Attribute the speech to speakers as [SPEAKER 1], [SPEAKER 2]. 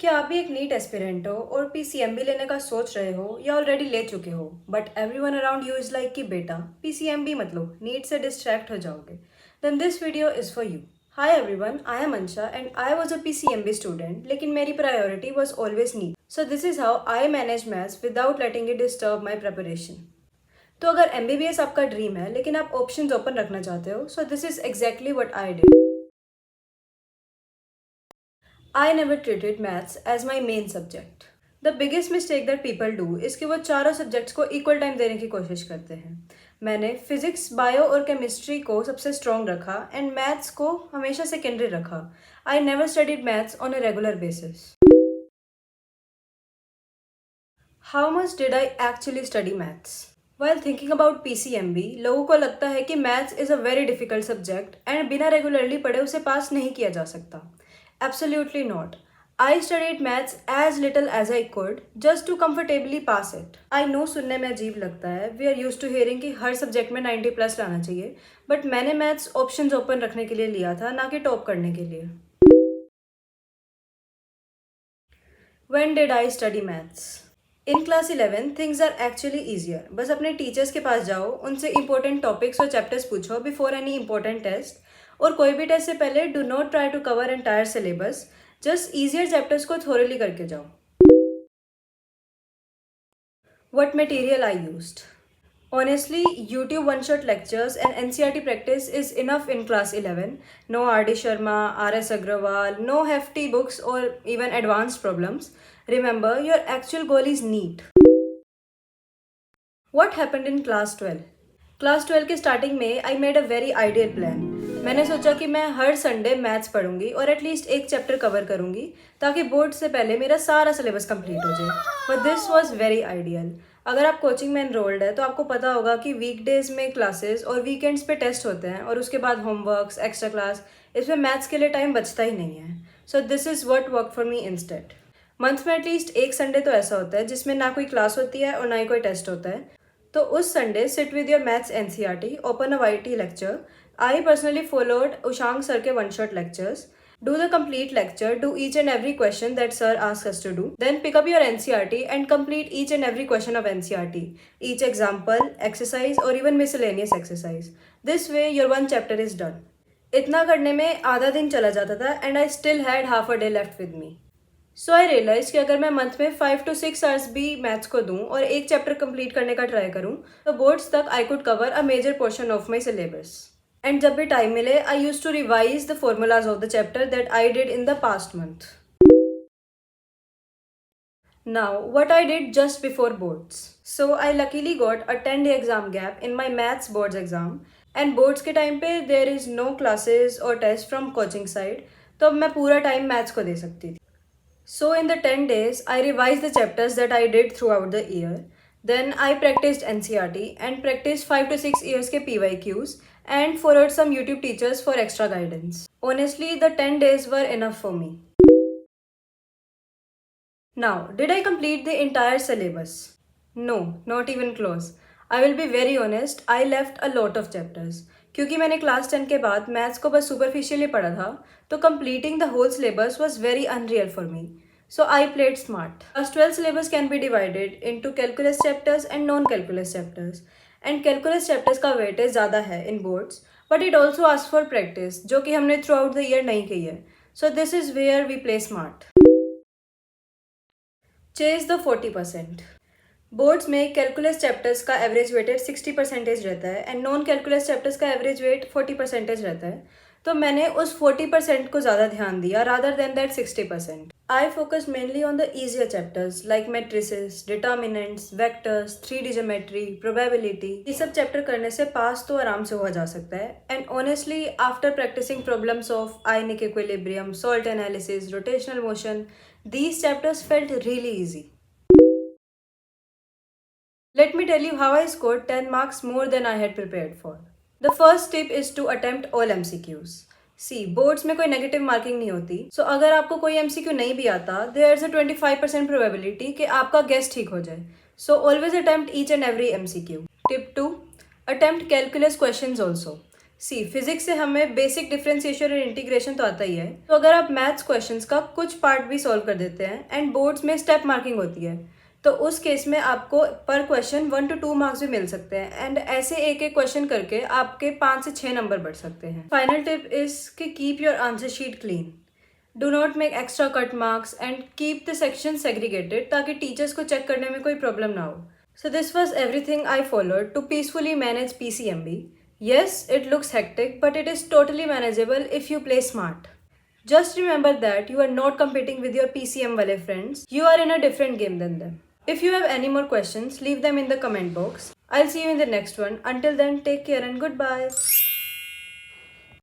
[SPEAKER 1] क्या आप भी एक नीट एस्पिरेंट हो और पीसीएमबी लेने का सोच रहे हो या ऑलरेडी ले चुके हो but everyone around you is like कि बेटा पीसीएमबी मत लो, नीट से डिस्ट्रैक्ट हो जाओगे? Then this video is for you. Hi everyone, I am Ansha and I was a PCMB student, लेकिन मेरी priority was always NEET. So this is how I manage maths without letting it disturb my preparation. तो अगर MBBS आपका dream है लेकिन आप options open रखना चाहते हो, सो this is exactly what I did. I never treated maths as my main subject. The biggest mistake that people do is कि वो चारों सब्जेक्ट्स को इक्वल टाइम देने की कोशिश करते हैं। मैंने फिजिक्स, बायो और केमिस्ट्री को सबसे स्ट्रॉन्ग रखा एंड मैथ्स को हमेशा सेकेंडरी रखा। I never studied maths on a regular basis. How much did I actually study maths? While thinking about PCMB, लोगों को लगता है कि maths is a very difficult subject and बिना रेगुलरली पढ़े उसे पास नहीं किया जा सकता। Absolutely not. I studied maths as little as I could just to comfortably pass it. I know सुनने में अजीब लगता है, we are used to hearing कि हर सब्जेक्ट में 90 प्लस लाना चाहिए, बट मैंने मैथ्स ऑप्शंस ओपन रखने के लिए लिया था, ना कि टॉप करने के लिए। When did I study maths? In class 11 things are actually easier. बस अपने टीचर्स के पास जाओ, उनसे इंपॉर्टेंट टॉपिक्स और चैप्टर्स पूछो बिफोर एनी इंपॉर्टेंट टेस्ट, और कोई भी टेस्ट से पहले do not try to cover entire syllabus, just easier chapters को थोरली करके जाओ। What material I used? Honestly, YouTube one-shot lectures and NCERT practice is enough in class 11. No R.D. Sharma, R.S. Agrawal, no hefty books or even advanced problems. Remember, your actual goal is NEET. What happened in class 12? Class 12 के starting में I made a very ideal plan. मैंने सोचा कि मैं हर Sunday maths पढ़ूंगी और at least एक chapter cover करूंगी ताकि बोर्ड से पहले मेरा सारा सिलेबस कंप्लीट हो जाए। But this was very ideal. अगर आप कोचिंग में एनरोल्ड है तो आपको पता होगा कि वीकडेज में क्लासेस और वीकेंड्स पे टेस्ट होते हैं और उसके बाद होमवर्क्स, एक्स्ट्रा क्लास, इसमें मैथ्स के लिए टाइम बचता ही नहीं है। So this is what work for me instead. Month में एटलीस्ट एक संडे तो ऐसा होता है जिसमें ना कोई क्लास होती है और ना ही कोई टेस्ट होता है। तो उस Sunday sit with your maths NCERT, open a YT lecture. I personally followed Ushang sir के one shot lectures. Do the complete lecture, do each and every question that sir asks us to do. Then pick up your NCERT and complete each and every question of NCERT, each example, exercise or even miscellaneous exercise. This way your one chapter is done. इतना करने में आधा दिन चला जाता था and I still had half a day left with me. So I realize कि अगर मैं मंथ में 5 to 6 आवर्स भी मैथ्स को दूं और एक चैप्टर कंप्लीट करने का ट्राई करूं तो बोर्ड्स तक I could cover a major portion of my syllabus. And जब भी टाइम मिले I use to revise the formulas of the chapter that I did in the past month. Now what I did just before boards. So I luckily got a 10-day exam gap in my maths boards exam and boards के time पे there is no classes और test from coaching side, तो अब मैं पूरा time maths को दे सकती थी। So in the 10 days, I revised the chapters that I did throughout the year. Then I practiced NCERT and practiced 5 to 6 years के PYQs and followed some YouTube teachers for extra guidance. Honestly, the 10 days were enough for me. Now, did I complete the entire syllabus? No, not even close. I will be very honest, I left a lot of chapters. क्योंकि मैंने class 10 के बाद maths को बस superficially पढ़ा था, तो completing the whole syllabus was very unreal for me. So I played smart. Class 12 syllabus can be divided into calculus chapters and non-calculus chapters. And calculus chapters का weightage ज़्यादा है in boards, but it also asks for practice, जो कि हमने throughout the year नहीं की है. So this is where we play smart. Chase the 40%. Boards में कैलकुलस चैप्टर्स का एवरेज वेटेज 60% रहता है एंड नॉन कैलकुलस चैप्टर्स का एवरेज वेट 40% रहता है, तो मैंने उस 40% को ज़्यादा ध्यान दिया rather than that 60%. I focus mainly on the easier chapters like matrices, determinants, vectors, 3D geometry, probability. ये सब चैप्टर करने से पास तो आराम से हुआ जा सकता है and honestly after practising problems of ionic equilibrium, salt analysis, rotational motion, these chapters felt really easy. Let me tell you how I scored 10 marks more than I had prepared for. The first tip is to attempt all MCQs. See, boards में कोई negative marking नहीं होती, सो अगर आपको कोई MCQ नहीं भी आता, there is a 25% प्रोबेबिलिटी कि आपका गेस ठीक हो जाए. So always attempt each and every MCQ. Tip 2, attempt calculus questions also. C physics से हमें बेसिक डिफरेंशिएशन और इंटीग्रेशन तो आता ही है, तो अगर आप मैथ्स क्वेश्चंस का कुछ पार्ट भी सॉल्व कर देते हैं एंड बोर्ड्स में स्टेप मार्किंग होती है, तो उस केस में आपको पर क्वेश्चन 1 to 2 मार्क्स भी मिल सकते हैं एंड ऐसे एक एक क्वेश्चन करके आपके 5 से 6 नंबर बढ़ सकते हैं। फाइनल टिप इज कि keep your answer sheet clean, do not make extra cut marks and keep the section segregated ताकि टीचर्स को चेक करने में कोई प्रॉब्लम ना हो। So this was everything I followed to peacefully manage PCMB. Yes, it looks hectic, but it is totally manageable if you play smart. Just remember that you are not competing with your PCM wale friends. You are in a different game than them. If you have any more questions, leave them in the comment box. I'll see you in the next one. Until then, take care and goodbye.